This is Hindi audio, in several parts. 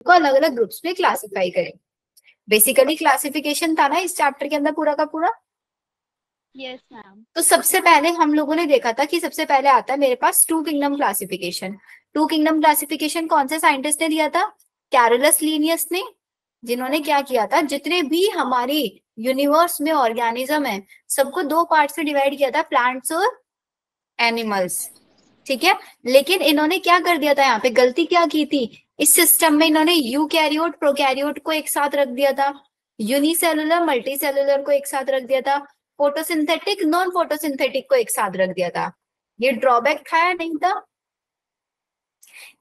सबको अलग अलग ग्रुप्स में क्लासिफाई करें। बेसिकली क्लासिफिकेशन था ना इस चैप्टर के अंदर पूरा का पूरा। Yes ma'am. तो सबसे पहले हम लोगों ने देखा था कि सबसे पहले आता है मेरे पास two kingdom classification. Two kingdom classification कौन से साइंटिस्ट ने दिया था? कैरोलस लीनियस ने, जिन्होंने क्या किया था, जितने भी हमारी यूनिवर्स में ऑर्गेनिज्म है सबको दो पार्ट्स में डिवाइड किया था, प्लांट्स और एनिमल्स। ठीक है, लेकिन इन्होंने क्या कर दिया था, यहाँ पे गलती क्या की थी, इस सिस्टम में इन्होंने यूकैरियोट प्रोकैरियोट को एक साथ रख दिया था, यूनिसेलुलर मल्टीसेलुलर को एक साथ रख दिया था, फोटोसिंथेटिक नॉन फोटोसिंथेटिक को एक साथ रख दिया था। ये ड्रॉबैक था या नहीं था?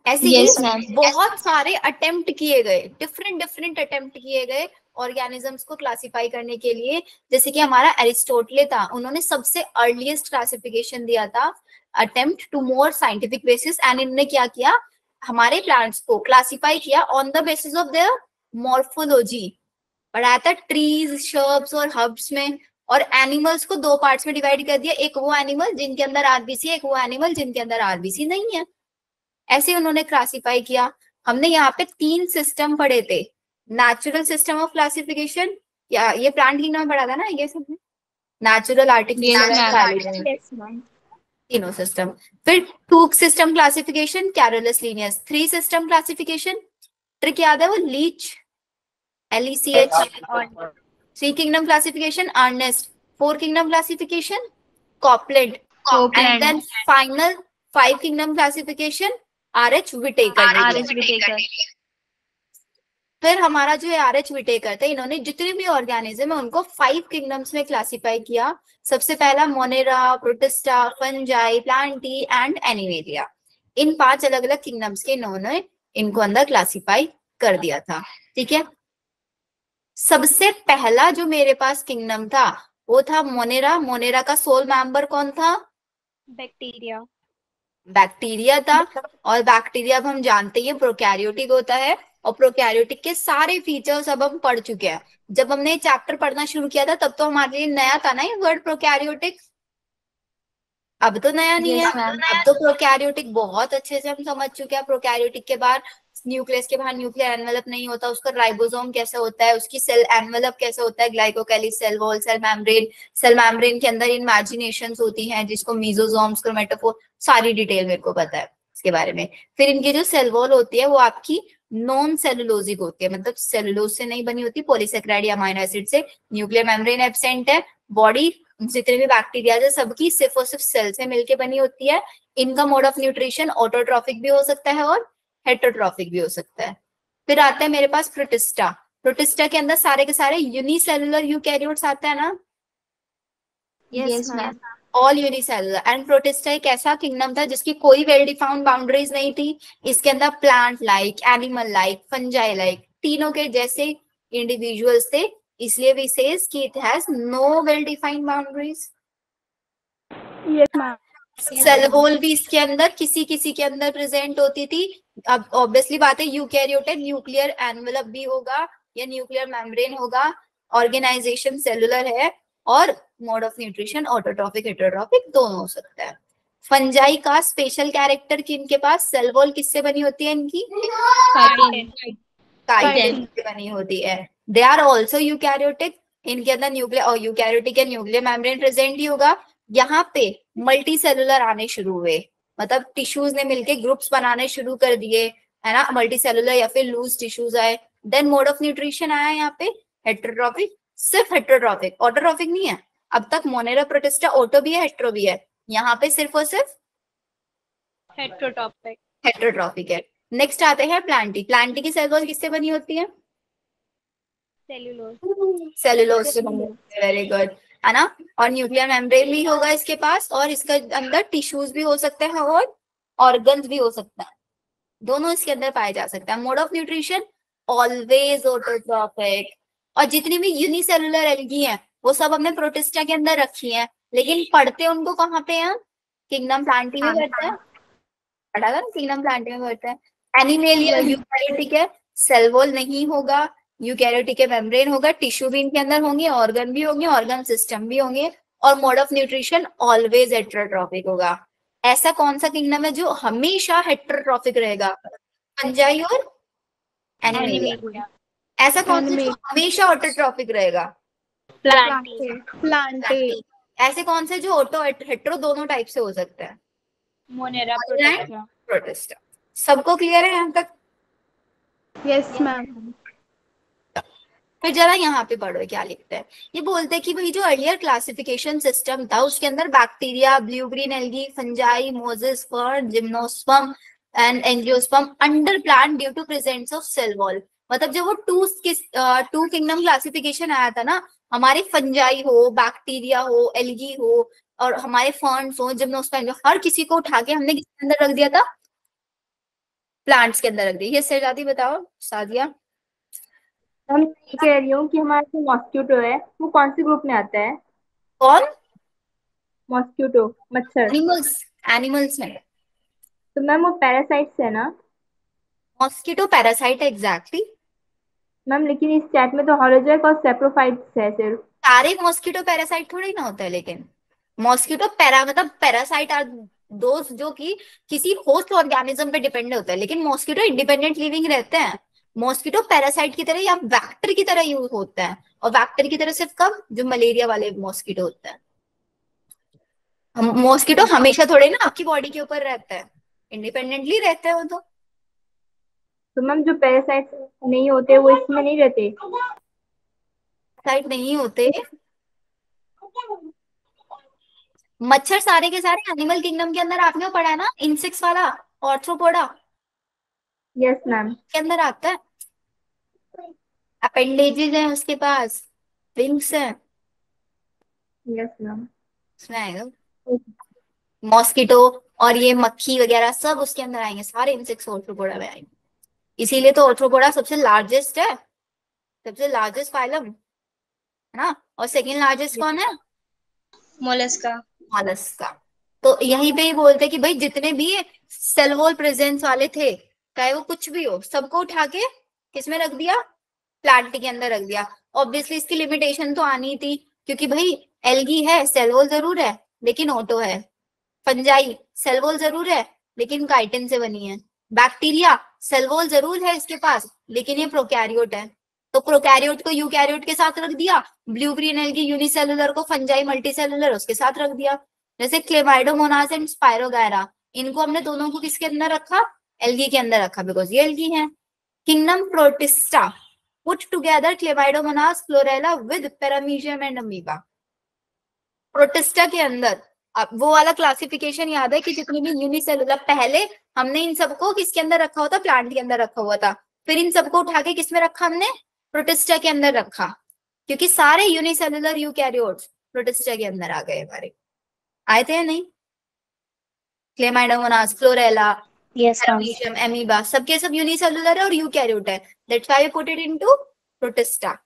ऐसे Yes, ही ma'am. बहुत सारे अटेम्प्ट किए गए, डिफरेंट डिफरेंट अटेम्प्ट किए गए ऑर्गेनिजम्स को क्लासिफाई करने के लिए। जैसे कि हमारा एरिस्टोटले था, उन्होंने सबसे अर्लीस्ट क्लासिफिकेशन दिया था, attempt to more scientific basis, and इन्होंने क्या किया, हमारे प्लांट्स को क्लासिफाई किया on the basis of their morphology. पढ़ाया था ट्रीज, शर्ब्स और हर्ब्स में, और एनिमल्स को दो पार्ट्स में डिवाइड कर दिया, एक वो एनिमल जिनके अंदर आरबीसी है, एक वो एनिमल जिनके अंदर आरबीसी नहीं है। ऐसे उन्होंने क्लासिफाई किया। हमने यहाँ पे 3 सिस्टम पढ़े थे, नेचुरल सिस्टम ऑफ क्लासिफिकेशन, या ये प्लांट किंगडम में पढ़ा था ना, ये सब natural, artificial, Yes, ma'am. Yes ma'am. तीनों सिस्टम। फिर 2 system classification Carolus Linnaeus. 3 system classification, trick याद है वो, leech, LECH। 3 kingdom classification Ernest. 4 kingdom classification Copeland, and Copeland. Then final 5 kingdom classification RH Whittaker. R.H. Whittaker. फिर हमारा जो है RH विटेकर थे, इन्होंने जितने भी ऑर्गेनिज्म है उनको 5 किंगडम्स में क्लासिफाई किया। सबसे पहला monera, protista, fungi, plantae and animalia. इन 5 अलग अलग किंगडम्स के इन्होंने इनको अंदर क्लासिफाई कर दिया था। ठीक है, सबसे पहला जो मेरे पास किंगडम था वो था मोनेरा। मोनेरा का सोल मेंबर कौन था? बैक्टीरिया। बैक्टीरिया था। और बैक्टीरिया अब हम जानते हैं प्रोकैरियोटिक होता है, और प्रोकैरियोटिक के सारे फीचर्स अब हम पढ़ चुके हैं। जब हमने चैप्टर पढ़ना शुरू किया था तब तो हमारे लिए नया था ना ये वर्ड प्रोकैरियोटिक, अब तो नया नहीं है। Yes, ma'am. अब तो प्रोकैरियोटिक बहुत अच्छे से हम समझ चुके हैं। प्रोकैरियोटिक के बाद न्यूक्लियस के बाहर न्यूक्लियर एनवेलप नहीं होता, उसका राइबोसोम कैसे होता है, उसकी सेल एनवेलप कैसे होता है, glycocalyx, cell wall, cell membrane, cell membrane के अंदर इमेजिनेशंस होती हैं जिसको मीजोसोम्स, क्रोमेटोफोर, सारी डिटेल मेरे को पता है इसके बारे में। फिर इनकी जो सेल वॉल होती है वो आपकी नॉन सेलुलोजिक होती है, मतलब सेलुलोज से नहीं बनी होती, पॉलीसेकेराइड या अमीनो एसिड से। न्यूक्लियर मेम्ब्रेन एब्सेंट है। बॉडी जितने भी बैक्टीरिया है सब्की सिर्फ और सिर्फ सेल से मिलके बनी होती है। इनका मोड ऑफ न्यूट्रिशन ऑटोट्रॉफिक भी हो सकता है और हेटरोट्रॉफिक भी हो सकता है। फिर आता है मेरे पास प्रोटिस्टा। प्रोटिस्टा के अंदर सारे के सारे यूनिसेलुलर यूकैरियोट्स आता है ना, Yes, ma'am. All unicellular. And protista एक ऐसा किंगडम था जिसकी कोई वेल डिफाइंड बाउंड्रीज नहीं थी। इसके अंदर plant like, animal like, fungi like, तीनों के जैसे इंडिविजुअल्स थे, इसलिए वी सेज कि it has no well defined boundaries. Yes ma'am. Cell wall भी इसके अंदर किसी किसी के अंदर प्रेजेंट होती थी। अब ऑब्वियसली बात है यूकैरियोट है, न्यूक्लियर एनवेलप भी होगा या न्यूक्लियर मेम्ब्रेन होगा, ऑर्गेनाइजेशन सेलुलर है, और mode of nutrition autotrophic heterotrophic दोनों हो सकता है। फंजाई का स्पेशल कैरेक्टर कि इनके पास सेल वॉल किससे बनी होती है, इनकी काइटिन से बनी होती है। दे आर ऑल्सो यूकैरियोटिक, इनके अंदर न्यूक्लियर और यूकैरियोटिक या न्यूक्लियर मेम्ब्रेन प्रेजेंट ही होगा। यहाँ पे मल्टी सेलुलर आने शुरू हुए, मतलब टिश्यूज ने मिलके ग्रुप्स बनाने शुरू कर दिए, है ना, मल्टी सेलुलर या फिर लूज टिश्यूज आए। देन मोड ऑफ न्यूट्रिशन आया यहाँ पे हेटरोट्रॉफिक, सिर्फ हेटरोट्रॉफिक, ऑटोट्रॉफिक नहीं है। अब तक मोनेरा, प्रोटिस्टा ऑटो भी है, हेट्रो भी है, यहाँ पे सिर्फ और सिर्फ हेटरोट्रॉपिक। हेटरोट्रॉफिक है। नेक्स्ट आते हैं प्लांटी। प्लांटी की सेल वॉल किससे बनी होती है? सेल्यूलोज। सेलुलोज से बनी होती है, वेरी गुड, है ना। और न्यूक्लियर मेम्ब्रेन भी होगा इसके पास, और इसके अंदर टिश्यूज भी हो सकते हैं और ऑर्गन्स भी हो सकता है, दोनों इसके अंदर पाए जा सकते हैं। Mode of nutrition always autotrophic. और जितनी भी यूनिसेलुलर एल्गी हैं वो सब हमने प्रोटिस्टा के अंदर रखी हैं, लेकिन पढ़ते उनको कहाँ पे हैं? किंगडम प्लांटी में पढ़ते हैं, पढ़ा था ना, किंगडम प्लांटी में पढ़ते हैं। एनिमेलिया यूकैरियोटिक है, सेल वॉल नहीं होगा, यूकैरियोटिक है, मेम्ब्रेन होगा, टिश्यू भी इनके अंदर होंगे, ऑर्गन भी होंगे, ऑर्गन सिस्टम भी होंगे, और mode of nutrition always heterotrophic होगा। ऐसा कौन सा किंगडम है जो हमेशा हेटरोट्रॉफिक रहेगा? फंजाई और एनिमेलिया। ऐसा कौन सा जो हमेशा ऑटोट्रॉफिक रहेगा? प्लांटेड। प्लांटेड। ऐसे कौन से जो ऑटो हेट्रो दोनों टाइप से हो सकता है? Monera Protista. प्रोटिस्टा। सबको क्लियर है यहाँ तक? Yes ma'am. फिर जरा यहाँ पे पढ़ो क्या लिखते हैं। ये बोलते हैं कि भाई जो अर्लियर क्लासिफिकेशन सिस्टम था उसके अंदर bacteria, blue green algae, fungi, mosses, fern, gymnosperm and angiosperm under plant due to presence of cell wall. मतलब जब वो टू किंगडम क्लासिफिकेशन आया था ना, हमारे फंजाई हो, बैक्टीरिया हो, एल्गी हो और हमारे फर्न्स हो, जिम्नोस्पर्म, हर किसी को उठा के हमने किसके अंदर रख दिया था? प्लांट्स के अंदर रख दिया। ये शहजादी बताओ, सादिया। हम ये कह रही हूँ कि हमारा जो मॉस्किटो है वो कौन से ग्रुप में आता है? कौन? मॉस्किटो, मच्छर। एनिमल्स। एनिमल्स में। तो मैम वो पैरासाइट्स है ना? मॉस्किटो पैरासाइट है एग्जैक्टली। मैम लेकिन इस चैट में तो हॉलोजैक और सेप्रोफाइट्स है सिर्फ। सारे मॉस्किटो पैरासाइट थोड़ी ना होता है, लेकिन मॉस्किटो पैरा मतलब पैरासाइट आर दोस्त जो कि किसी होस्ट ऑर्गेनिज्म पे डिपेंड होता है, लेकिन मॉस्किटो इंडिपेंडेंट लिविंग रहते हैं। मॉस्किटो पैरासाइट की तरह या वैक्टर की तरह यूज होता है, और वैक्टर की तरह सिर्फ कब? जो मलेरिया वाले मॉस्किटो होते हैं। मॉस्किटो हमेशा थोड़े ना आपकी बॉडी के ऊपर रहता है, इंडिपेंडेंटली रहता है वो तो। मैम जो पैरासाइट्स नहीं होते वो इसमें नहीं रहते? साइट नहीं होते। मच्छर सारे के सारे एनिमल किंगडम के अंदर आपने वो पढ़ा है ना, इंसेक्ट्स वाला, ऑर्थ्रोपोडा यस मैम। के अंदर आता है। अपेंडेजेस है उसके पास, विंग्स है, यस मैम। उसमें आएगा। मॉस्किटो और ये मक्खी वगैरह सब उसके अंदर आएंगे, सारे इंसेक्ट्स ऑर्थ्रोपोडा में आएंगे। इसीलिए तो ऑर्थ्रोपोडा सबसे लार्जेस्ट है, सबसे लार्जेस्ट फाइलम है ना। और सेकंड लार्जेस्ट कौन है? मोलस्का। मॉलस्का। तो यहीं पे ही बोलते हैं कि भाई जितने भी सेल वॉल प्रेजेंस वाले थे, चाहे वो कुछ भी हो, सबको उठा के किसमें रख दिया? प्लांट के अंदर रख दिया। ऑब्वियसली इसकी लिमिटेशन तो आनी थी, क्योंकि भाई एल्गी है, सेल वॉल जरूर है लेकिन ऑटो है। फंजाई सेल वॉल जरूर है लेकिन काइटिन से बनी है। बैक्टीरिया सेल वॉल जरूर है इसके पास लेकिन ये प्रोकैरियोट है, तो प्रोकैरियोट को यूकैरियोट के साथ रख दिया, ब्लू ग्रीन एल्गी यूनिसेलुलर को फंजाई मल्टीसेलुलर उसके साथ रख दिया। जैसे क्लेमाइडोमोनास एंड स्पायरोगायरा, इनको हमने दोनों को किसके अंदर रखा? एल्गी के अंदर रखा, बिकॉज ये एल्गी है। Kingdom protista put together Chlamydomonas, chlorella with paramecium and amoeba. Protista के अंदर अब वो वाला क्लासिफिकेशन याद है कि जितनी भी यूनिसेलुलर, पहले हमने इन सबको किसके अंदर रखा हुआ था? प्लांट के अंदर रखा हुआ था। फिर इन सबको उठा के किसमें रखा हमने? प्रोटिस्टा के अंदर रखा, क्योंकि सारे यूनिसेलुलर यूकैरियोट्स प्रोटिस्टा के अंदर आ गए हमारे। आए थे या नहीं? क्लेमाइडोमोनास, क्लोरेला, पैरामीशियम, अमीबा, सबके सब यूनिसेलुलर है और यूकैरियोट है, that's why we put it into Protista.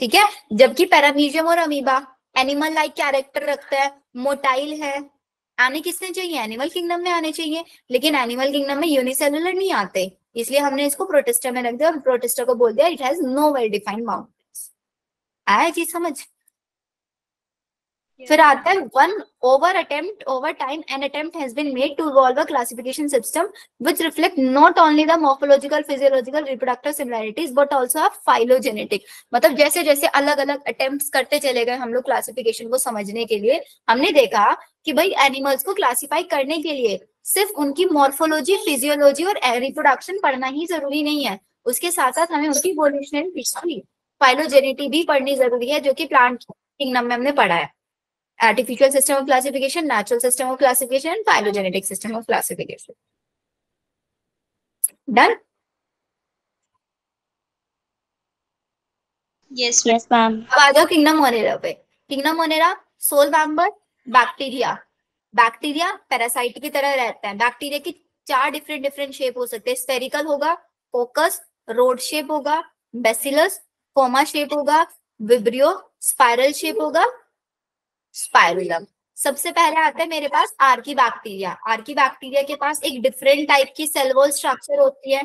ठीक है। जबकि पैरामीशियम और अमीबा एनिमल लाइक कैरेक्टर रखता है, मोटाइल है, आने किसने चाहिए? एनिमल किंगडम में आने चाहिए, लेकिन एनिमल किंगडम में यूनिसेलुलर नहीं आते, इसलिए हमने इसको प्रोटिस्टा में रख दिया और प्रोटिस्टा को बोल दिया it has no well defined boundaries. आया चीज समझ? फिर आता है one over time an attempt has been made to evolve a classification system which reflect not only the morphological, physiological, reproductive similarities but also phylogenetic. मतलब जैसे जैसे अलग अलग अटेम्प्ट्स करते चले गए हम लोग क्लासिफिकेशन को समझने के लिए, हमने देखा कि भाई एनिमल्स को क्लासिफाई करने के लिए सिर्फ उनकी मॉर्फोलॉजी, फिजियोलॉजी और रिप्रोडक्शन पढ़ना ही जरूरी नहीं है, उसके साथ साथ हमें उनकी इवोल्यूशन एंड हिस्ट्री, फाइलोजेनेटी भी पढ़नी जरूरी है, जो कि प्लांट किंगडम में हमने पढ़ा है। Artificial system of classification, natural system of classification, and phylogenetic system of classification. Done? Yes, ma'am. अब आ जाओ किंगडम मोनेरा पे। Kingdom Monera sole member bacteria. Bacteria parasite की तरह रहता है। बैक्टीरिया की 4 डिफरेंट शेप हो सकते हैं। स्फेरिकल होगा, कोकस, रोड शेप होगा, बेसिलस, कोमा शेप होगा, विब्रियो, स्पाइरल शेप होगा, स्पाइरुलम। सबसे पहले आता है मेरे पास आर्की बैक्टीरिया। आर्की बैक्टीरिया के पास एक डिफरेंट टाइप की सेल वॉल स्ट्रक्चर होती है,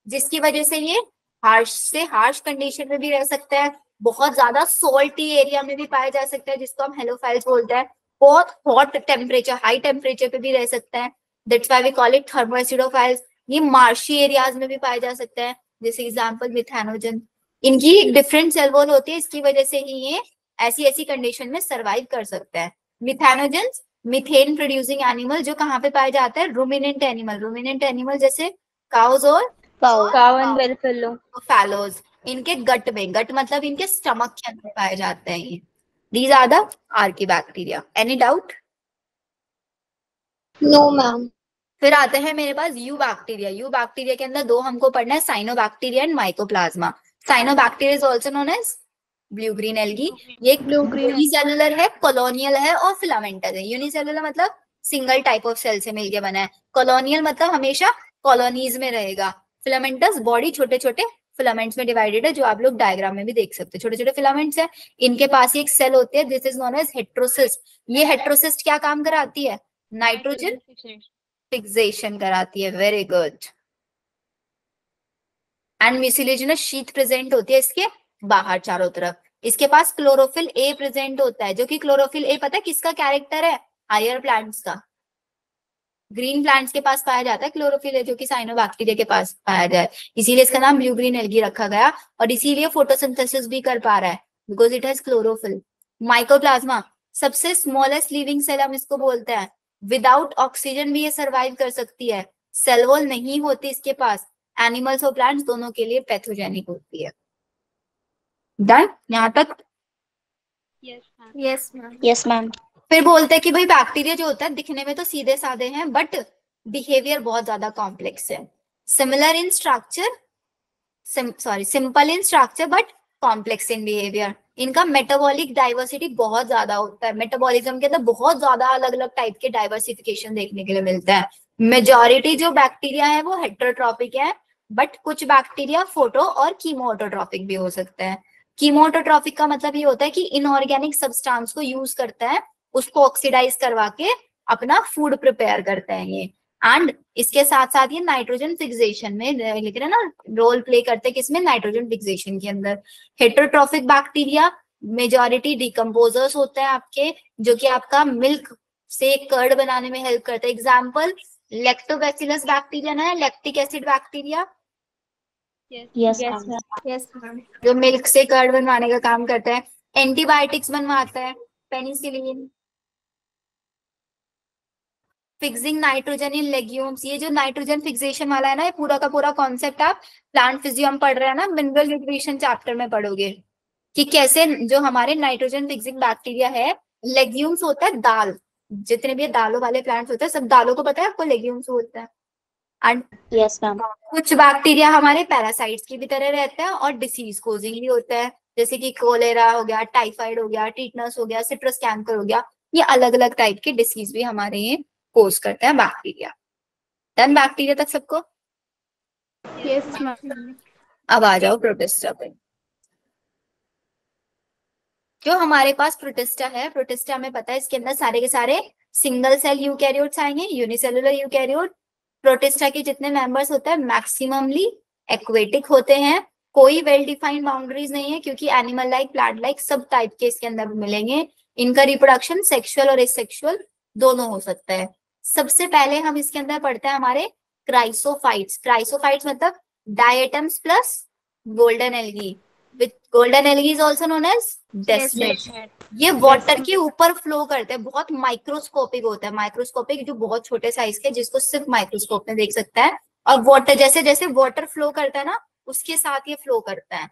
जिसकी वजह से ये हार्श से हार्श कंडीशन में भी रह सकता है, बहुत ज्यादा सोल्टी एरिया में भी पाया जा सकता है, जिसको हम हेलोफाइल्स बोलते हैं, बहुत हॉट टेम्परेचर, हाई टेम्परेचर पे भी रह सकता है, that's why we call it thermoacidophiles. ये मार्शी एरियाज में भी पाए जा सकते हैं, जैसे एग्जाम्पल मिथेनोजन। इनकी डिफरेंट सेल वॉल होती है, इसकी वजह से ही ये ऐसी ऐसी कंडीशन में सरवाइव कर सकता है। मिथेनोजन मीथेन प्रोड्यूसिंग एनिमल जो कहाँ पे पाया जाता है, रूमिनेंट एनिमल। रूमिनेंट एनिमल जैसे काउज और काउ एंड बेलफेलो। फैलोज, इनके गट में, गट मतलब इनके स्टमक के अंदर पाए जाते हैं ये। These are the archaebacteria. Any doubt? No ma'am. फिर आते हैं मेरे पास यू बैक्टीरिया। यू बैक्टीरिया के अंदर दो हमको पढ़ना है, cyanobacteria and mycoplasma. Cyanobacteria is also known as blue green algae. ये यूनिसेलुलर है, कॉलोनियल है और फिलामेंटस है। यूनिसेलुलर मतलब सिंगल टाइप ऑफ सेल से मिलकर बना है, कॉलोनियल मतलब हमेशा कॉलोनीज में रहेगा, फिलामेंटस बॉडी छोटे छोटे फिलामेंट्स में डिवाइडेड है, जो आप लोग डायग्राम में भी देख सकते हो, छोटे छोटे फिलामेंट्स है। इनके पास ही एक सेल होती है, this is known as heterocyst. ये हेट्रोसिस्ट क्या काम कराती है, नाइट्रोजन फिक्सेशन कराती है। Very good. And mucilaginous sheath present होती है इसके बाहर चारों तरफ। इसके पास क्लोरोफिल ए प्रेजेंट होता है, जो कि क्लोरोफिल ए पता है किसका कैरेक्टर है, हायर प्लांट्स का। ग्रीन प्लांट्स के पास पाया जाता है क्लोरोफिल ए, जो कि साइनोबैक्टीरिया के पास पाया जाए, इसीलिए इसका नाम ब्लू ग्रीन एल्गी रखा गया। और इसीलिए फोटोसिंथेसिस भी कर पा रहा है, because it has chlorophyll. Mycoplasma सबसे स्मॉलेस्ट लिविंग सेल हम इसको बोलते हैं। विदाउट ऑक्सीजन भी ये सर्वाइव कर सकती है, सेल वॉल नहीं होती इसके पास, एनिमल्स और प्लांट्स दोनों के लिए पैथोजेनिक होती है। डन यहाँ तक? Yes ma'am. Yes ma'am. फिर बोलते हैं कि भाई बैक्टीरिया जो होता है दिखने में तो सीधे साधे हैं, बट बिहेवियर बहुत ज्यादा कॉम्प्लेक्स है। Similar in structure, simple in structure but complex in behaviour. इनका मेटाबॉलिक डाइवर्सिटी बहुत ज्यादा होता है, मेटाबॉलिज्म के अंदर बहुत ज्यादा अलग अलग टाइप के डाइवर्सिफिकेशन देखने के लिए मिलता है। मेजॉरिटी जो बैक्टीरिया है वो हेटेरोट्रॉपिक है, बट कुछ बैक्टीरिया फोटो और कीमोऑटोट्रॉपिक भी हो सकते हैं। कीमोऑटोट्रॉपिक का मतलब ये होता है कि इनऑर्गेनिक सब्सटेंस को यूज करता है, उसको ऑक्सीडाइज करवा के अपना फूड प्रिपेयर करते हैं ये। एंड इसके साथ साथ ये नाइट्रोजन फिक्सेशन में लिख रहे हैं ना, रोल प्ले करते हैं किसमें, नाइट्रोजन फिक्सेशन के अंदर। हेटेरोट्रॉपिक बैक्टीरिया मेजॉरिटी डिकम्पोजर्स होते हैं आपके, जो कि आपका मिल्क से कर्ड बनाने में हेल्प करते हैं। एग्जाम्पल लैक्टोबैसिलस बैक्टीरिया ना है, lactic acid bacteria, yes ma'am. जो मिल्क से कर्ड बनवाने का काम करता है। एंटीबायोटिक्स बनवाता है, penicillin. Fixing nitrogen in legumes, ये जो नाइट्रोजन फिक्सेशन वाला है ना, ये पूरा का पूरा कॉन्सेप्ट आप प्लांट फिजियोम पढ़ रहे हैं ना, मिनरल न्यूट्रिशन चैप्टर में पढ़ोगे कि कैसे जो हमारे नाइट्रोजन फिक्सिंग बैक्टीरिया है, लेग्यूम्स होता है दाल, जितने भी दालों वाले प्लांट्स होते हैं सब दालों को पता है आपको, लेग्यूम्स होता है। And yes ma'am. कुछ बैक्टीरिया हमारे पैरासाइट्स की भी तरह रहते हैं और डिसीज कोजिंग भी होता है, जैसे कि कोलेरा हो गया, टाइफाइड हो गया, टीटनस हो गया, सिट्रस कैंकर हो गया। ये अलग अलग टाइप के डिसीज भी हमारे ये कोज करते हैं बैक्टीरिया। डन बैक्टीरिया तक सबको? Yes ma'am. अब आ जाओ प्रोटिस्टा पे। जो हमारे पास प्रोटिस्टा है, प्रोटिस्टा में पता है इसके अंदर सारे के सारे सिंगल सेल यूकैरियोट्स आएंगे, यूनिसेलुलर यूकैरियोट। प्रोटिस्टा के जितने मेंबर्स होते हैं मैक्सिममली एक्वेटिक होते हैं, कोई वेल डिफाइंड बाउंड्रीज नहीं है, क्योंकि एनिमल लाइक प्लांट लाइक सब टाइप के इसके अंदर मिलेंगे। इनका रिप्रोडक्शन सेक्सुअल और एसेक्सुअल दोनों हो सकता है। सबसे पहले हम इसके अंदर पढ़ते हैं हमारे क्राइसोफाइट्स। क्राइसोफाइट्स मतलब diatoms plus golden algae, with golden algae is also known as desmid. ये वाटर के ऊपर फ्लो करते हैं, बहुत माइक्रोस्कोपिक होता है, माइक्रोस्कोपिक जो बहुत छोटे साइज के, जिसको सिर्फ माइक्रोस्कोप में देख सकता है। और वाटर जैसे जैसे वाटर फ्लो करता है ना, उसके साथ ये फ्लो करता है।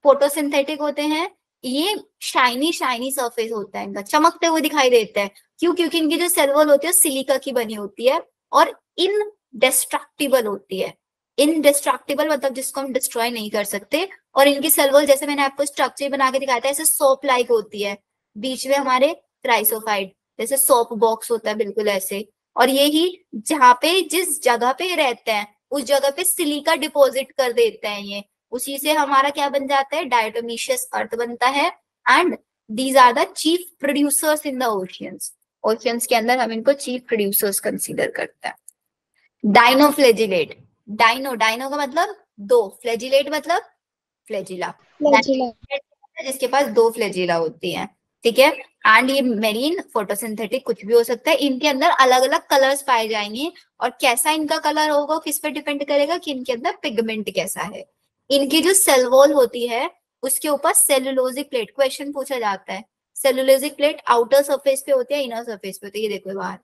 फोटोसिंथेटिक होते हैं, ये शाइनी शाइनी सरफेस होता है इनका, चमकते हुए दिखाई देते हैं। क्यों? क्योंकि इनकी जो सेल वॉल होती है सिलिका की बनी होती है और इनडेस्ट्रक्टिबल होती है। इनडेस्ट्रक्टिबल मतलब जिसको हम डिस्ट्रॉय नहीं कर सकते। और इनकी सेल वॉल जैसे मैंने आपको स्ट्रक्चर बना के दिखाया था, ऐसे सोप लाइक होती है। बीच में हमारे क्राइसोफाइट जैसे सोप बॉक्स होता है, बिल्कुल ऐसे। और ये ही जहाँ पे जिस जगह पे रहते हैं उस जगह पे सिलिका डिपॉजिट कर देते हैं ये, उसी से हमारा क्या बन जाता है, डायटोमिशियस अर्थ बनता है। And these are the chief producers in the oceans. Oceans के अंदर हम इनको चीफ प्रोड्यूसर्स कंसीडर करते हैं। डाइनोफ्लेजिलेट, डाइनो डाइनो का मतलब दो, फ्लेजिलेट मतलब फ्लेजिला, जिसके पास दो फ्लेजिला होती है। ठीक है। एंड ये मेरीन फोटोसिंथेटिक कुछ भी हो सकता है। इनके अंदर अलग अलग कलर्स पाए जाएंगे और कैसा इनका कलर होगा किस पे डिपेंड करेगा कि इनके अंदर पिगमेंट कैसा है। इनकी जो सेल वॉल होती है उसके ऊपर सेलुलोजिक प्लेट, क्वेश्चन पूछा जाता है सेलुलोजिक प्लेट आउटर सरफेस पे होती है इनर सरफेस पे होती है, ये देखो बाहर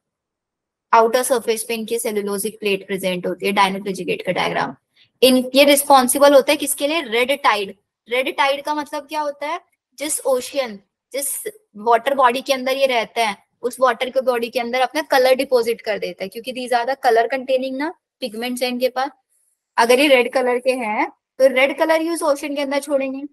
आउटर सरफेस पे इनकी सेलुलोजिक प्लेट प्रेजेंट होती है। डायनोफ्लेजिलेट का डायग्राम इन ये रिस्पॉन्सिबल होता है किसके लिए, रेड टाइड। रेड टाइड का मतलब क्या होता है, जिस ओशियन जिस वाटर बॉडी के अंदर ये रहता है उस वाटर के बॉडी के अंदर अपना कलर डिपॉजिट कर देता है, क्योंकि these are the colour containing ना पिगमेंट्स है इनके पास। अगर ये रेड कलर के हैं तो रेड कलर ही उस ओशन के अंदर छोड़ेंगे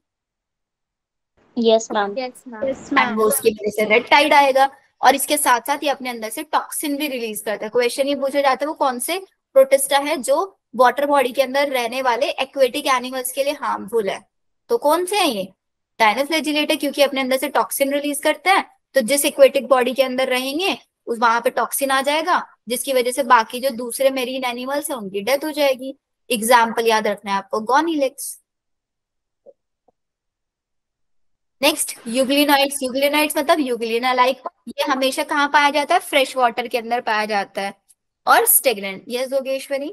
Yes, ma'am. Yes, ma'am. Yes and वो उसकी वजह से रेड टाइड आएगा। और इसके साथ साथ ये अपने अंदर से टॉक्सिन भी रिलीज करता है। क्वेश्चन ये पूछा जाता है वो कौन से प्रोटिस्टा है जो वाटर बॉडी के अंदर रहने वाले एक्वेटिक एनिमल्स के लिए हार्मफुल है, तो कौन से हैं ये, डायनोफ्लेजिलेट है क्योंकि अपने अंदर से टॉक्सिन रिलीज करता है। तो जिस एक्वेटिक बॉडी के अंदर रहेंगे उस वहां पे टॉक्सिन आ जाएगा जिसकी वजह से बाकी जो दूसरे मेरीन एनिमल्स है उनकी डेथ हो जाएगी। एग्जाम्पल याद रखना है आपको, गॉनीलेक्स। नेक्स्ट यूग्लिनाइट्स। यूग्लिनाइट्स मतलब यूग्लिना लाइक, ये हमेशा कहाँ पाया जाता है, फ्रेश वाटर के अंदर पाया जाता है। और स्टेगनेंट, यस योगेश्वरी।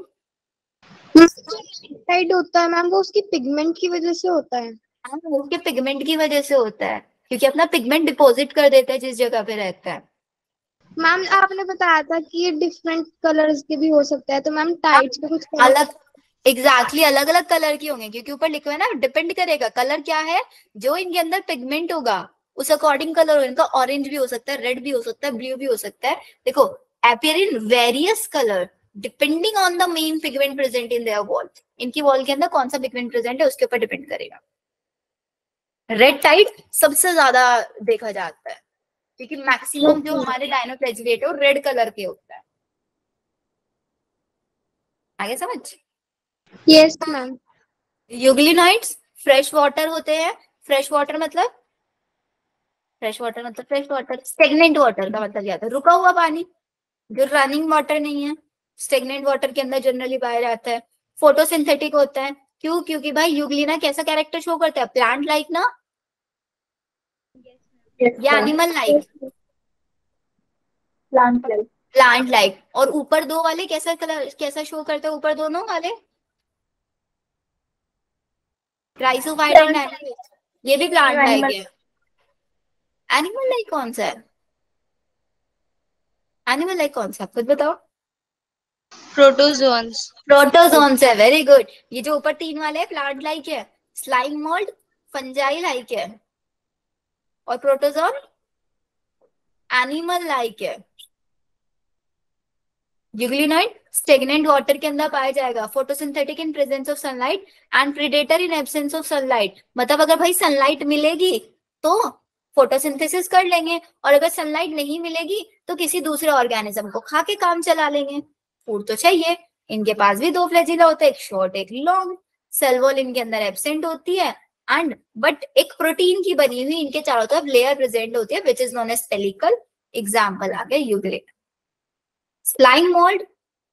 टाइड होता है मैम, वो उसकी पिगमेंट की वजह से होता है। हाँ, उसके पिगमेंट की वजह से होता है क्योंकि अपना पिगमेंट डिपॉजिट कर देता है जिस जगह पे रहता है। मैम आपने बताया था कि ये डिफरेंट कलर्स के भी हो सकता है, तो मैम टाइड्स पे कुछ अलग एग्जैक्टली अलग अलग कलर की होंगे क्योंकि ऊपर लिखा है ना, डिपेंड करेगा कलर क्या है, जो इनके अंदर पिगमेंट होगा उस अकॉर्डिंग कलर होगा। इनका ऑरेंज भी हो सकता है, रेड भी हो सकता है, ब्लू भी हो सकता है। देखो appear in various colour depending on the main pigment present in their wall. इनकी वॉल के अंदर कौन सा पिगमेंट प्रेजेंट है उसके ऊपर डिपेंड करेगा। रेड टाइड सबसे ज्यादा देखा जाता है क्योंकि मैक्सिमम जो हमारे डायनोफ्लेजिलेट है वो रेड कलर के होता है। आगे समझ। Yes ma'am. यूग्लिनाइट्स फ्रेश वाटर होते हैं। फ्रेश वाटर मतलब फ्रेश वाटर। स्टेगनेंट वाटर का मतलब क्या था, रुका हुआ पानी, जो रनिंग वाटर नहीं है। स्टेगनेंट वाटर के अंदर जनरली पाया जाता है। फोटोसिंथेटिक होता है, क्यों, क्योंकि भाई यूग्लिना कैसा कैरेक्टर शो करता है, प्लांट लाइक ना या animal like, plant like. Plant like. और ऊपर दो वाले कैसा कलर कैसा शो करते हैं, ऊपर दोनों वाले क्राइसोफाइट एंड एनिमल्स, ये भी प्लांट लाइक है। एनिमल लाइक कौन सा है, एनिमल लाइक कौन सा खुद बताओ। Protozoans. प्रोटोजोन्स है, वेरी गुड। ये जो ऊपर तीन वाले हैं प्लांट लाइक है, स्लाइम मोल्ड फंजाई लाइक है, और प्रोटोजोन एनिमल लाइक है। यूग्लिनाइट स्टेगनेंट वाटर के अंदर पाया जाएगा। Photosynthetic in presence of sunlight and predator in absence of sunlight. मतलब अगर भाई सनलाइट मिलेगी तो फोटोसिंथेसिस कर लेंगे, और अगर सनलाइट नहीं मिलेगी तो किसी दूसरे ऑर्गेनिज्म को खा के काम चला लेंगे। फूड तो चाहिए। इनके पास भी दो फ्लैजिला होता है, एक शॉर्ट एक लॉन्ग। सेल वॉल इनके अंदर एब्सेंट होती है एंड बट एक प्रोटीन की बनी हुई इनके चारों तरफ लेयर प्रेजेंट होती है which is known as pellicle. Example आ गया यूग्लिड। Slime mold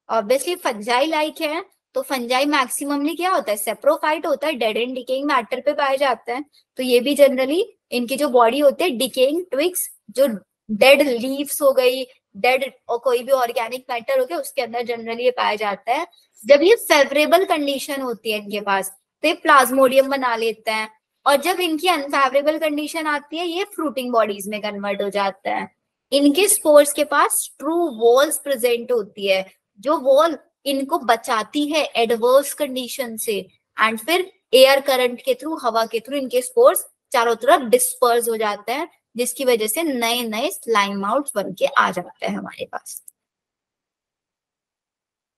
obviously fungi like है, तो फंजाई मैक्सिममली क्या होता है, सेप्रोफाइट होता है, डेड एंड डिकेइंग मैटर पे पाया जाता है। तो ये भी जनरली इनकी जो बॉडी होती है डिकेइंग ट्विग्स, जो डेड लीव्स हो गई, डेड और कोई भी ऑर्गेनिक मैटर हो गया उसके अंदर जनरली ये पाया जाता है। जब ये फेवरेबल कंडीशन होती है इनके पास तो ये प्लाज्मोडियम बना लेते हैं, और जब इनकी अनफेवरेबल कंडीशन आती है ये फ्रूटिंग बॉडीज में कन्वर्ट हो जाता है। इनके स्पोर्स के पास ट्रू वॉल्स प्रेजेंट होती है, जो वॉल इनको बचाती है एडवर्स कंडीशन से, एंड फिर एयर करंट के थ्रू, हवा के थ्रू इनके स्पोर्स चारों तरफ डिस्पर्स हो जाते हैं, जिसकी वजह से नए नए स्लाइम माउट्स बन के आ जाते हैं हमारे पास।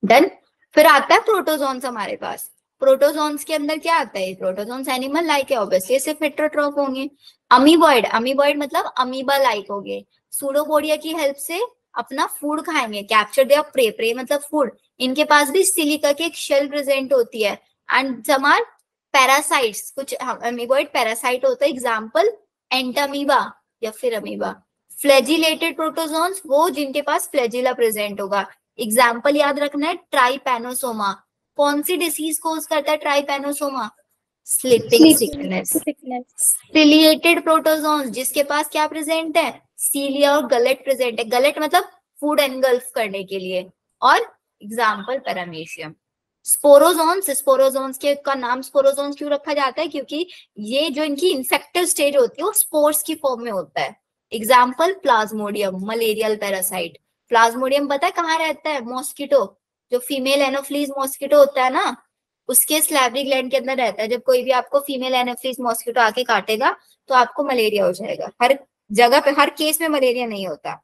डन। फिर आता है प्रोटोजोन्स हमारे पास। प्रोटोजोन्स के अंदर क्या आता है, प्रोटोजोन्स एनिमल लाइक है, ऑब्वियसली सिर्फ हेटेरोट्रॉफ होंगे। अमीबॉइड, अमीबॉइड मतलब अमीबा लाइक हो गए, सूडोपोडिया की हेल्प से अपना फूड खाएंगे, कैप्चर देयर प्रे, प्रे मतलब फूड। इनके पास भी सिलिका की एक शेल प्रेजेंट होती है एंड सम आर पैरासाइट्स, कुछ अमीबॉइड पैरासाइट होता है, एग्जांपल एंटामीबा या फिर अमीबा। फ्लैजिलेटेड प्रोटोजोन्स वो जिनके पास फ्लैजिला प्रेजेंट होगा, एग्जाम्पल याद रखना है ट्राइपैनोसोमा। कौन सी डिसीज कोज करता है trypanosoma, sleeping sickness. Ciliated protozoans जिसके पास क्या प्रेजेंट है, सीलिया और गलेट प्रेजेंट है। गलेट मतलब फूड एनगल्फ करने के लिए, और एग्जाम्पल पैरामीशियम। स्पोरोजोन्स, स्पोरोजोन्स के का नाम स्पोरोजोन्स क्यों रखा जाता है, क्योंकि ये जो इनकी इंसेक्टिव स्टेज होती है वो स्पोर्स की फॉर्म में होता है। Example Plasmodium, malarial parasite. Plasmodium पता है कहाँ रहता है, मॉस्किटो, जो फीमेल एनोफ्लीज मॉस्किटो होता है ना, उसके स्लैवरी ग्लैंड के अंदर रहता है। जब कोई भी आपको फीमेल एनोफ्लीज मॉस्किटो आके काटेगा तो आपको मलेरिया हो जाएगा। हर जगह पे, हर केस में मलेरिया नहीं होता,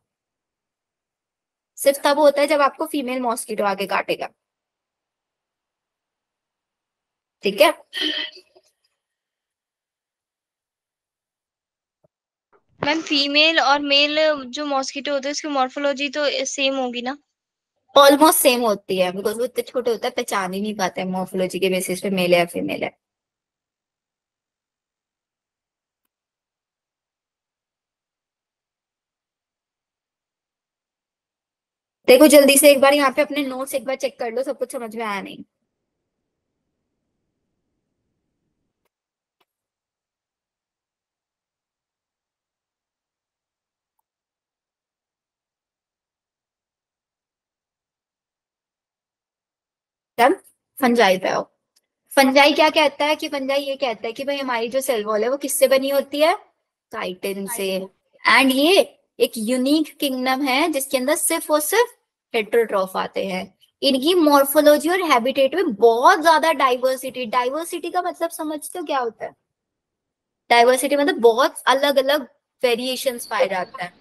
सिर्फ तब होता है जब आपको फीमेल मॉस्किटो आके काटेगा। ठीक है। मैम फीमेल और मेल जो मॉस्किटो होते हैं उसकी मॉर्फोलॉजी तो सेम होगी ना? ऑलमोस्ट सेम होती है, बिकॉज वो इतने छोटे होते हैं पहचान ही नहीं पाते हैं मॉर्फोलॉजी के बेसिस पे मेल है या फीमेल है। देखो जल्दी से एक बार यहाँ पे अपने नोट्स एक बार चेक कर लो, सब कुछ समझ में आया नहीं। तब फंजाई पे आओ। फंजाई क्या कहता है कि फंजाई ये कहता है कि भाई हमारी जो सेल वॉल है वो किससे बनी होती है, काइटिन से। एंड ये एक यूनिक किंगडम है जिसके अंदर सिर्फ और सिर्फ हेटेरोट्रॉफ आते हैं। इनकी मॉर्फोलॉजी और हैबिटेट में बहुत ज्यादा डाइवर्सिटी। डाइवर्सिटी का मतलब समझते हो क्या होता है? डाइवर्सिटी मतलब बहुत अलग अलग वेरिएशंस पाए जाते हैं,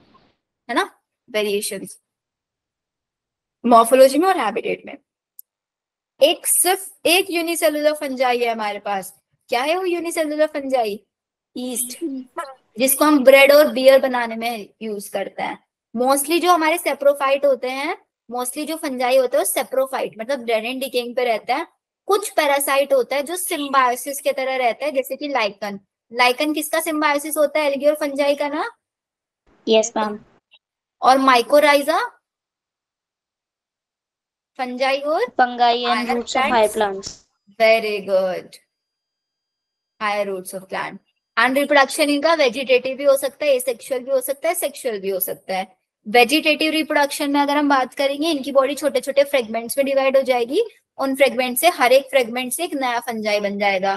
है ना, वेरिएशंस मॉर्फोलॉजी में और हैबिटेट में। एक सिर्फ एक यूनिसेलुलर फंजाई है हमारे पास। क्या है वो यूनिसेलुलर फंजाई? ईस्ट, जिसको हम ब्रेड और बियर बनाने में यूज करते हैं। मोस्टली जो हमारे सेप्रोफाइट होते हैं, मोस्टली जो फंजाई होते हैं वो सेप्रोफाइट मतलब डेड एंड डिकेइंग पे रहता है। कुछ पैरासाइट होता है जो सिम्बायोसिस के तरह रहता है, जैसे कि लाइकन। लाइकन किसका सिम्बायोसिस होता है? एल्गी और फंजाई का ना। Yes ma'am. और माइकोराइजा फंजाई और fungi and roots of higher plants. Very good, higher roots of plant. And reproduction इनका वेजिटेटिव भी हो सकता है, एसेक्सुअल भी हो सकता है, सेक्सुअल भी हो सकता है। वेजिटेटिव रिप्रोडक्शन में अगर हम बात करेंगे, इनकी बॉडी छोटे छोटे फ्रेगमेंट्स में डिवाइड हो जाएगी। उन फ्रेगमेंट से, हर एक फ्रेगमेंट से एक नया फंजाई बन जाएगा।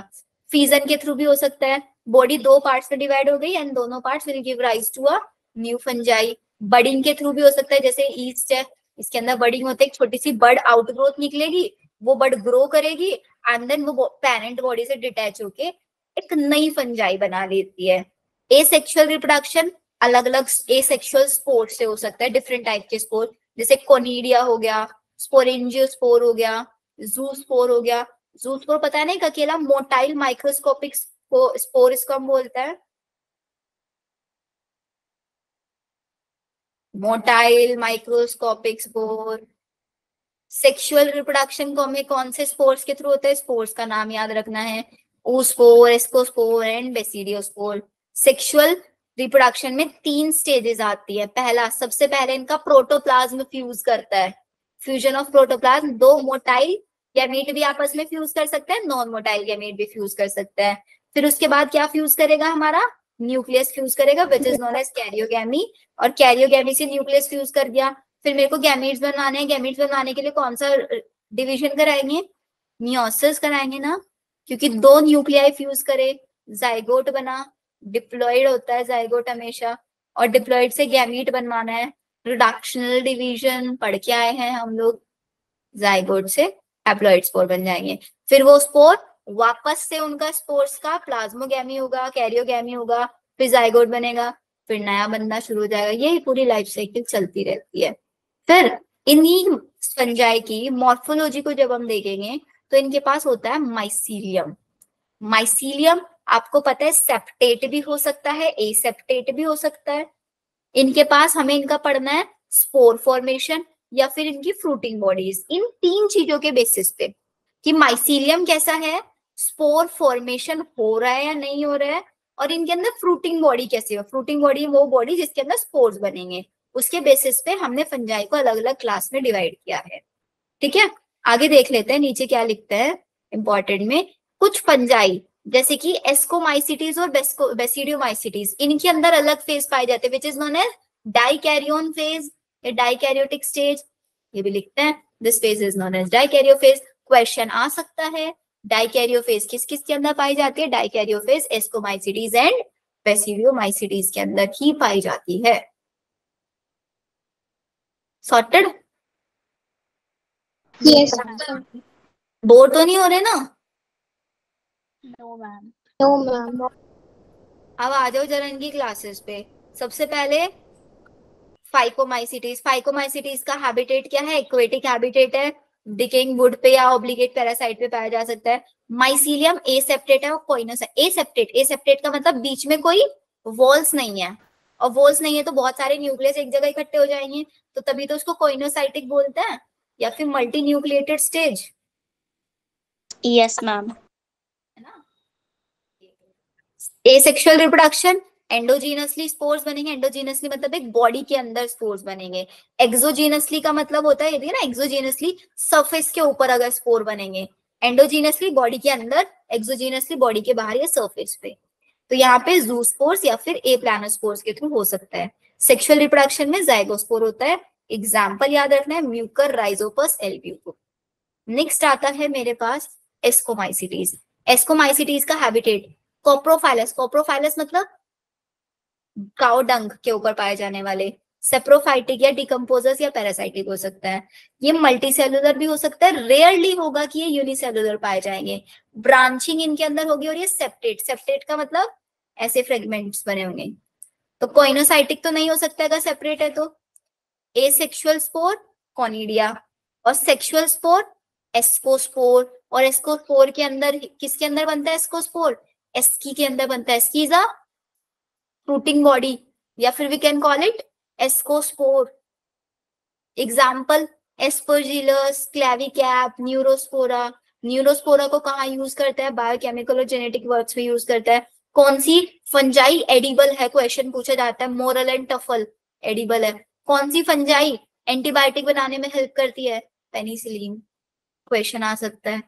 फीजन के थ्रू भी हो सकता है। बॉडी दो पार्ट्स में डिवाइड हो गई एंड दोनों parts will give rise to a new fungi. Budding के थ्रू भी हो सकता है, जैसे ईस्ट है, इसके अंदर बडिंग होते है, एक छोटी सी बड आउटग्रोथ निकलेगी, वो बड ग्रो करेगी एंड देन वो पेरेंट बॉडी से डिटैच होके एक नई फंजाई बना लेती है। एसेक्सुअल रिप्रोडक्शन अलग अलग एसेक्सुअल स्पोर से हो सकता है, डिफरेंट टाइप के स्पोर, जैसे कोनिडिया हो गया, स्पोरेंजियोस्पोर हो गया, जूस्पोर हो गया। जूस्पोर पता है ना, एक अकेला मोटाइल माइक्रोस्कोपिक स्पोर इसको हम बोलते हैं, motile microscopic spore. Sexual reproduction को हमें कौन से स्पोर्स के थ्रू होता है? स्पोर्स का नाम याद रखना है, oospore, ascospore and basidiospore. Sexual reproduction में 3 स्टेजेस आती है। पहला, सबसे पहले इनका प्रोटोप्लाज्म फ्यूज करता है, fusion of protoplasm. 2 motile gamete भी आपस में फ्यूज कर सकते हैं, नॉन मोटाइल गैमीट भी फ्यूज कर सकते हैं। फिर उसके बाद क्या फ्यूज करेगा हमारा? न्यूक्लियस फ्यूज करेगा, which is known as karyogamy. और कैरियोगैमी से न्यूक्लियस फ्यूज कर दिया। फिर मेरे को गैमीट्स बनाने हैं, गैमीट्स बनाने के लिए कौन सा डिवीजन कराएंगे? मियोसिस कराएंगे ना, क्योंकि 2 न्यूक्लियाई फ्यूज करे, जाइगोट बना। डिप्लॉइड होता है जाइगोट हमेशा, और डिप्लॉइड से गैमीट बनवाना है। रिडक्शनल डिवीजन पढ़ के आए हैं हम लोग, जाइगोट से हैप्लॉइड स्पोर बन जाएंगे। फिर वो स्पोर वापस से उनका स्पोर्स का प्लाज्मोगैमी होगा, कैरियोगैमी होगा, फिर जाइगोट बनेगा, फिर नया बनना शुरू हो जाएगा। यही पूरी लाइफ साइकिल चलती रहती है। फिर इन्हीं फंजाई की मॉर्फोलॉजी को जब हम देखेंगे तो इनके पास होता है माइसीलियम। माइसीलियम आपको पता है सेप्टेट भी हो सकता है, एसेप्टेट भी हो सकता है। इनके पास हमें इनका पढ़ना है स्पोर फॉर्मेशन या फिर इनकी फ्रूटिंग बॉडीज। इन 3 चीजों के बेसिस पे कि माइसीलियम कैसा है, स्पोर फॉर्मेशन हो रहा है या नहीं हो रहा है, और इनके अंदर फ्रूटिंग बॉडी कैसी है। फ्रूटिंग बॉडी वो बॉडी जिसके अंदर स्पोर्स बनेंगे। उसके बेसिस पे हमने फंजाई को अलग अलग क्लास में डिवाइड किया है। ठीक है, आगे देख लेते हैं नीचे क्या लिखते हैं इंपॉर्टेंट में। कुछ फंजाई जैसे कि एस्कोमाइसिटीज और बेसिडियोमाइसिटीज, इनके अंदर अलग फेज पाए जाते हैं which is known as dikaryon phase या डाइकैरियोटिक स्टेज, ये भी लिखते हैं। This phase is known as dikaryo phase. Question आ सकता है डाइकैरियो फेज किस किस के अंदर पाई जाती है? डाइकैरियो फेज एस्कोमाइसिटीज एंड बेसिडियोमाइसिटीज के अंदर ही पाई जाती है। सॉर्टेड? यस बोर तो नहीं हो रहे ना? No ma'am. अब आ जाओ जरा इनकी क्लासेस पे। सबसे पहले फाइकोमाइसिटीज। फाइकोमाइसिटीज का हैबिटेट क्या है? एक्वेटिक हैबिटेट है, डिकेइंग वुड पे या ऑब्लिगेट पैरासाइट पे पाया जा सकता है। माइसीलियम एसेप्टेट है और कोइनस है। एसेप्टेट का मतलब बीच में कोई वॉल्स नहीं है, और वॉल्स नहीं है तो बहुत सारे न्यूक्लियस एक जगह इकट्ठे हो जाएंगे, तो तभी तो उसको कोइनोसाइटिक बोलते हैं, या फिर multi nucleated stage, Yes, ma'am. है ना। एसेक्सुअल रिप्रोडक्शन, एंडोजीनसली स्पोर्स बनेंगे। एंडोजीनसली मतलब एक बॉडी के अंदर स्पोर्स बनेंगे। एक्सोजीनसली का मतलब होता है ये ना, एक्सोजीनसली सरफेस के ऊपर अगर स्पोर बनेंगे, एंडोजीनसली बॉडी के अंदर, एक्सोजीनसली बॉडी के बाहर या सरफेस पे। तो यहाँ पे जूस्पोर्स या फिर एप्लानोस्पोर्स के थ्रू हो सकता है। सेक्सुअल रिप्रोडक्शन में जाइगोस्पोर होता है। एग्जाम्पल याद रखना है, म्यूकर, राइजोपस, एल्ब्यूको। नेक्स्ट आता है मेरे पास एस्कोमाइसिटीज। एस्कोमाइसिटीज का हैबिटेट कोप्रोफाइलस। कोप्रोफाइलस मतलब काउ डंग के ऊपर पाए जाने वाले। सेप्रोफाइटिक या डिकम्पोजर्स या पैरासाइटिक हो सकता है। ये मल्टीसेलुलर भी हो सकता है, रेयरली होगा कि ये यूनिसेलुलर पाए जाएंगे। ब्रांचिंग इनके अंदर होगी। और ये सेप्टेट, सेप्टेट का मतलब ऐसे फ्रेगमेंट्स बने होंगे। तो कोइनोसाइटिक तो नहीं हो सकता अगर सेपरेट है तो। एसेक्सुअल स्पोर कॉनिडिया, और सेक्सुअल स्पोर एस्कोस्पोर। और एस्कोस्पोर के अंदर किसके अंदर बनता है एस्कोस्पोर? एस्की के अंदर बनता है। Asci is a fruiting body, या फिर we can call it ascospore. Example Aspergillus, Claviceps, Neurospora. Neurospora को कहाँ यूज करता है? बायोकेमिकल और जेनेटिक वर्क्स में यूज करता है। कौन सी फंजाई एडिबल है? क्वेश्चन पूछा जाता है। मोरल एंड टफल एडिबल है। कौन सी फंजाई एंटीबायोटिक बनाने में हेल्प करती है? पेनिसिलिन। क्वेश्चन आ सकता है।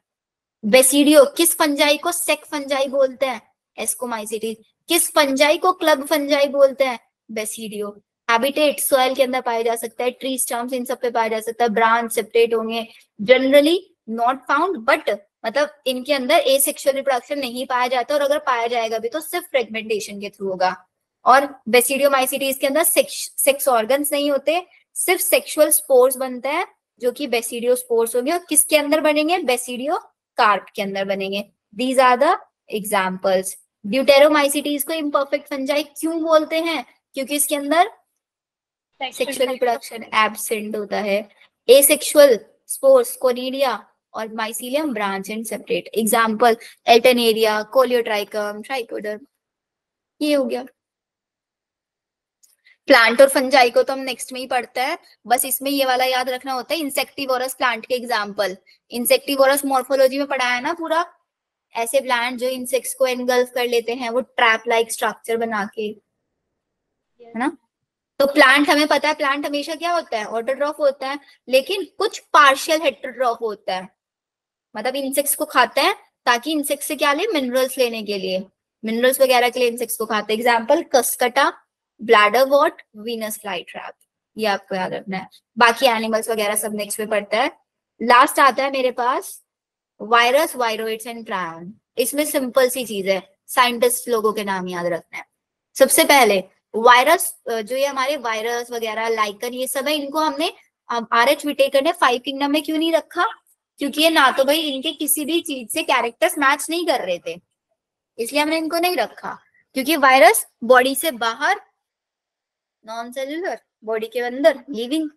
बेसिडियो, किस फंजाई को सेक फंजाई बोलते हैं? एस्कोमाइसिटीज। किस फंजाई को क्लब फंजाई बोलते हैं? बेसिडियो। हैबिटेट सॉइल के अंदर पाया जा सकता है, ट्री स्टम्प्स इन सब पे पाया जा सकता है। ब्रांच सेपरेट होंगे, जनरली नॉट फाउंड, बट मतलब इनके अंदर एसेक्सुअल रिप्रोडक्शन नहीं पाया जाता, और अगर पाया जाएगा भी तो सिर्फ फ्रेगमेंटेशन के थ्रू होगा। और बेसिडियोमाइसिटीज के अंदर सेक्स ऑर्गन्स नहीं होते, सिर्फ सेक्सुअल स्पोर्स बनते हैं जो कि बेसिडियो स्पोर्स होंगे। और किसके अंदर बनेंगे? बेसिडियो कार्प के अंदर बनेंगे। These are the examples. Deuteromycetes को इम्परफेक्ट फंजाई क्यों बोलते हैं? क्योंकि इसके अंदर सेक्सुअल रिप्रोडक्शन एब्सेंट होता है। एसेक्सुअल स्पोर्स कोनिडिया और mycelium branch and separate. Example Alternaria, Colletotrichum, Trichoderma. ये हो गया। प्लांट और फंजाई को तो हम नेक्स्ट में ही पढ़ते हैं, बस इसमें ये वाला याद रखना होता है। इंसेक्टिवोरस प्लांट के एग्जाम्पल, इंसेक्टिवोरस मॉर्फोलॉजी में पढ़ाया ना पूरा। ऐसे प्लांट जो इंसेक्ट्स को एनगल्फ कर लेते हैं, वो ट्रैप लाइक स्ट्रक्चर बना के, है ना। तो प्लांट हमें पता है, प्लांट हमेशा क्या होता है? ऑटोट्रॉफ होता है, लेकिन कुछ पार्शियल हेटेरोट्रॉफ होता है, मतलब इंसेक्ट्स को खाता है ताकि इंसेक्ट्स से क्या ले? मिनरल्स लेने के लिए, मिनरल्स वगैरह के लिए इंसेक्ट्स को खाते हैं। Example Cuscuta, bladderwort, Venus fly trap. ये आपको याद रखना है। बाकी एनिमल्स वगैरह सब नेक्स्ट में पढ़ता है। लास्ट आता है मेरे पास वायरस, वायरोइड्स एंड प्रायन। इसमें सिंपल सी चीज है, साइंटिस्ट लोगों के नाम याद रखना है। सबसे पहले वायरस, जो ये हमारे वायरस वगैरह, लाइकन, ये सब है, इनको हमने आर.एच. विटेकर ने 5 किंगडम में क्यों नहीं रखा? क्योंकि ये ना तो भाई इनके किसी भी चीज से कैरेक्टर्स मैच नहीं कर रहे थे, इसलिए हमने इनको नहीं रखा। क्योंकि वायरस बॉडी से बाहर नॉन सेल्यूलर, बॉडी के अंदर लिविंग,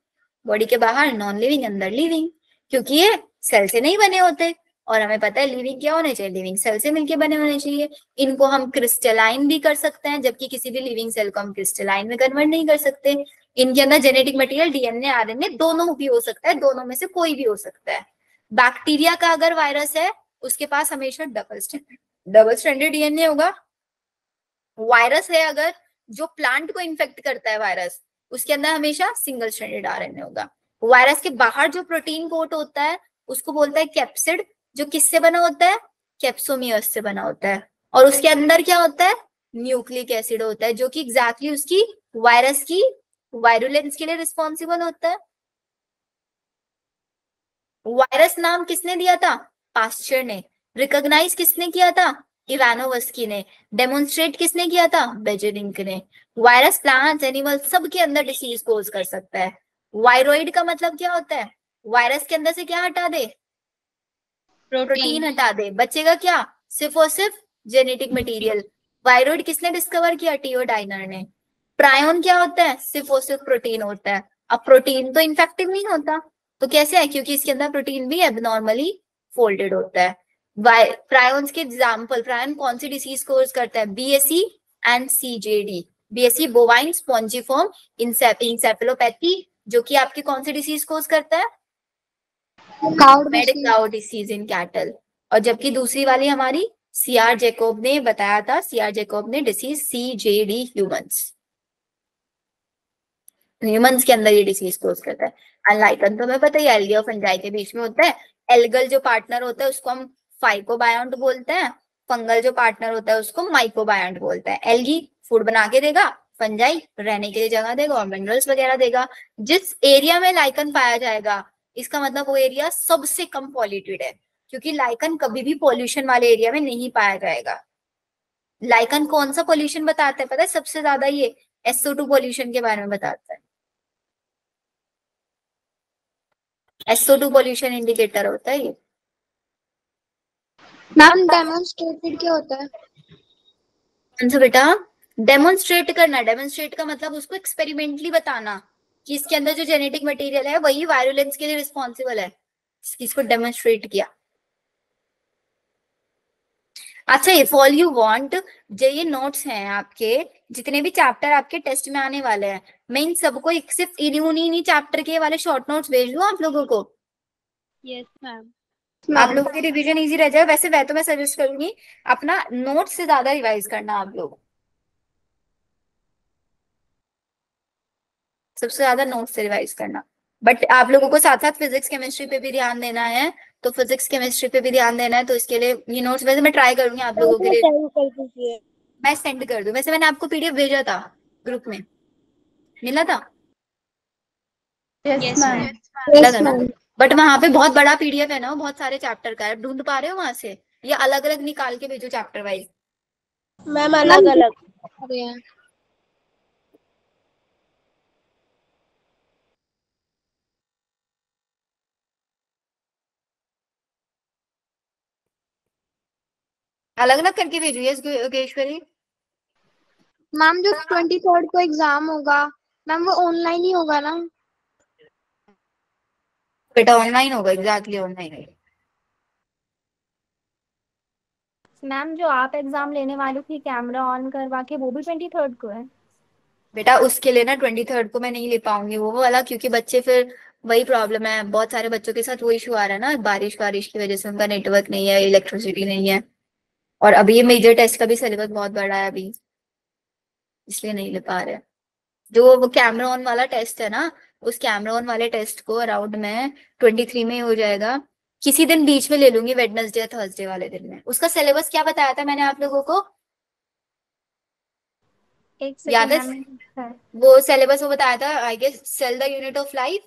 बॉडी के बाहर नॉन लिविंग, अंदर लिविंग। क्योंकि ये सेल से नहीं बने होते, और हमें पता है लिविंग क्या होने चाहिए? लिविंग सेल से मिलके बने होने चाहिए। इनको हम क्रिस्टलाइन भी कर सकते हैं, जबकि किसी भी लिविंग सेल को हम क्रिस्टलाइन में कन्वर्ट नहीं कर सकते। इनके अंदर जेनेटिक मटेरियल डीएनए, आरएनए दोनों भी हो सकता है, दोनों में से कोई भी हो सकता है। बैक्टीरिया का अगर वायरस है, उसके पास हमेशा डबल स्ट्रैंडेड डीएनए होगा। वायरस है अगर, जो प्लांट को इन्फेक्ट करता है वायरस, उसके अंदर हमेशा सिंगल स्ट्रैंडेड आरएनए होगा। वायरस के बाहर जो प्रोटीन कोट होता है उसको बोलता है कैप्सिड, जो किससे बना होता है? कैप्सोमियर्स से बना होता है। और उसके अंदर क्या होता है, न्यूक्लिक एसिड होता है, जो कि एग्जैक्टली उसकी वायरस की वायरुलेंस के लिए रिस्पॉन्सिबल होता है। वायरस नाम किसने दिया था, पास्चर ने। रिकॉग्नाइज किसने किया था, इवानोवस्की ने। डेमोन्स्ट्रेट किसने किया था, बेजेरिंक ने। वायरस प्लांट्स एनिमल सब के अंदर डिसीज कोज कर सकता है। वायरोइड का मतलब क्या होता है, वायरस के अंदर से क्या हटा दे, प्रोटीन हटा दे, बचेगा क्या, सिर्फ और सिर्फ जेनेटिक मटेरियल। वायरोइड किसने डिस्कवर किया, टियोडाइनर ने। प्रायोन क्या होता है, सिर्फ और सिर्फ प्रोटीन होता है। अब प्रोटीन तो इन्फेक्टिव नहीं होता, तो कैसे है, क्योंकि इसके अंदर प्रोटीन भी एबनॉर्मली फोल्डेड होता है। प्रायोन्स के एग्जाम्पल, प्रायोन कौन सी डिसीज कोज करता है, BSE and CJD. BSE bovine spongiform encephalopathy, जो कि आपकी कौन सी डिसीज कोज करता है, mad cow disease in cattle. और जबकि दूसरी वाली हमारी सीआर जैकोब ने बताया था, सीआर जैकोब ने डिसीज सीजेडी ह्यूमंस के अंदर ये डिसीज कोज करता है। अनलाइकन तो हमें पता ही है, एल्गी और फंजाई के बीच में होता है। एल्गल जो पार्टनर होता है उसको हम फाइकोबायोंट बोलते हैं, फंगल जो पार्टनर होता है उसको माइकोबायोंट बोलते हैं। एल्गी फूड बना के देगा, फंजाई रहने के लिए जगह देगा और मिनरल्स वगैरह देगा। जिस एरिया में लाइकन पाया जाएगा, इसका मतलब वो एरिया सबसे कम पॉल्यूटेड है, क्योंकि लाइकन कभी भी पॉल्यूशन वाले एरिया में नहीं पाया जाएगा। लाइकन कौन सा पॉल्यूशन बताता है पता है सबसे ज्यादा, ये SO2 पॉल्यूशन के बारे में बताता है। SO2 पॉल्यूशन इंडिकेटर होता है ये। मैम डेमोन्स्ट्रेटेड क्या होता है? कौन सा बेटा, डेमोन्स्ट्रेट करना। डेमोन्स्ट्रेट का मतलब उसको एक्सपेरिमेंटली बताना कि इसके अंदर जो जेनेटिक मटेरियल है वही वायरुलेंस के लिए रिस्पॉन्सिबल है, इसको डेमोन्स्ट्रेट किया। अच्छा, इफ ऑल यू वांट, जो ये नोट्स हैं आपके, जितने भी चैप्टर आपके टेस्ट में आने वाले हैं, मैं इन सबको सिर्फ इन्हीं चैप्टर के वाले शॉर्ट नोट्स भेज दूं आप लोगों को। Yes ma'am. आप लोगों की रिवीजन इजी रह जाए। वैसे वह तो मैं सजेस्ट करूंगी अपना नोट्स से ज्यादा रिवाइज करना आप लोग, सबसे ज्यादा नोट्स से रिवाइज करना। बट आप लोगों को साथ साथ फिजिक्स केमिस्ट्री पे भी ध्यान देना है, तो फिजिक्स केमिस्ट्री पे भी ध्यान देना है, तो इसके लिए ये नोट्स वैसे मैं ट्राई करूंगी आप लोगों के लिए, मैं सेंड कर दूं। वैसे मैंने आपको PDF भेजा था ग्रुप में, मिला था? Yes ma'am. मिला था ना? बट वहां पे बहुत बड़ा PDF है ना, वो बहुत सारे चैप्टर का है, ढूंढ पा रहे हो वहां से, या अलग अलग निकाल के भेजो चैप्टर वाइज? मैम अलग अलग। अलग अलग करके भेजो यस योगेश्वरी। मैम जो 23rd को एग्जाम होगा, मैम वो ऑनलाइन ही होगा ना? बेटा ऑनलाइन होगा, एग्जैक्टली ऑनलाइन होगा। मैम जो आप एग्जाम लेने वाली थी कैमरा ऑन करवा के, वो भी 23rd को है? बेटा उसके लिए ना 23rd को मैं नहीं ले पाऊंगी वो वाला, क्योंकि बच्चे फिर वही प्रॉब्लम है, बहुत सारे बच्चों के साथ वो इशू आ रहा है ना, बारिश की वजह से उनका नेटवर्क नहीं है, इलेक्ट्रिसिटी नहीं है, और अभी ये मेजर टेस्ट का भी सिलेबस बहुत बड़ा है अभी, इसलिए नहीं ले पा रहे। जो वो कैमरा ऑन वाला टेस्ट है ना, उस कैमरा ऑन वाले टेस्ट को अराउंड में 23 में ही हो जाएगा, किसी दिन बीच में ले लूंगी, वेडनेसडे या थर्सडे वाले दिन में। उसका सिलेबस क्या बताया था मैंने आप लोगों को, एक याद है? सेकंड। वो सिलेबस वो बताया था I guess, cell the unit of life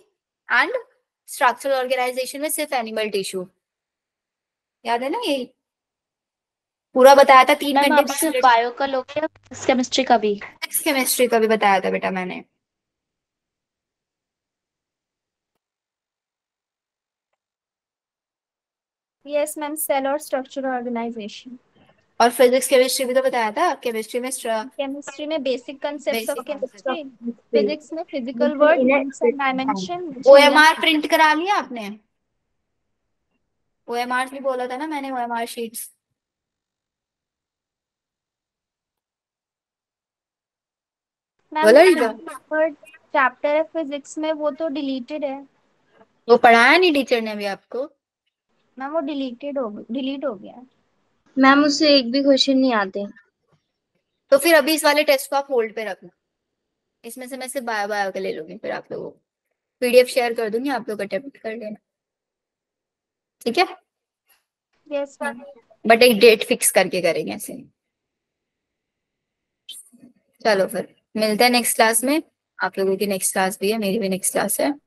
and structural organisation में सिर्फ एनिमल टिश्यू, याद है ना? ये पूरा बताया था 3 मैम आप घंटे। सिर्फ बायो का लोगे या केमिस्ट्री का भी? केमिस्ट्री का भी बताया था बेटा मैंने। यस मैम, सेल और स्ट्रक्चर ऑर्गेनाइजेशन। और फिजिक्स केमिस्ट्री भी तो बताया था, केमिस्ट्री में केमिस्ट्री में basic concepts of basic chemistry, physics में physical world, units and dimension. OMR print करा लिया आपने? OMR भी बोला था ना मैंने, OMR शीट्स। मैम चैप्टर है फिजिक्स में, वो तो डिलीटेड है। वो पढ़ाया नहीं टीचर ने अभी आपको? मैम वो डिलीट हो गया। मैम उससे एक भी क्वेश्चन नहीं आते। तो फिर अभी इस वाले टेस्ट को आप होल्ड पे रखना, इसमें से मैं सिर्फ बायो बायो के ले लूंगी, फिर आप लोगों को PDF शेयर कर दूंगी, आप लोग अटेम्प्ट कर लेना, ठीक है? Yes ma'am. बट एक डेट फिक्स करके करेंगे ऐसे। चलो फिर मिलते हैं नेक्स्ट क्लास में। आप लोगों की नेक्स्ट क्लास भी है, मेरी भी नेक्स्ट क्लास है।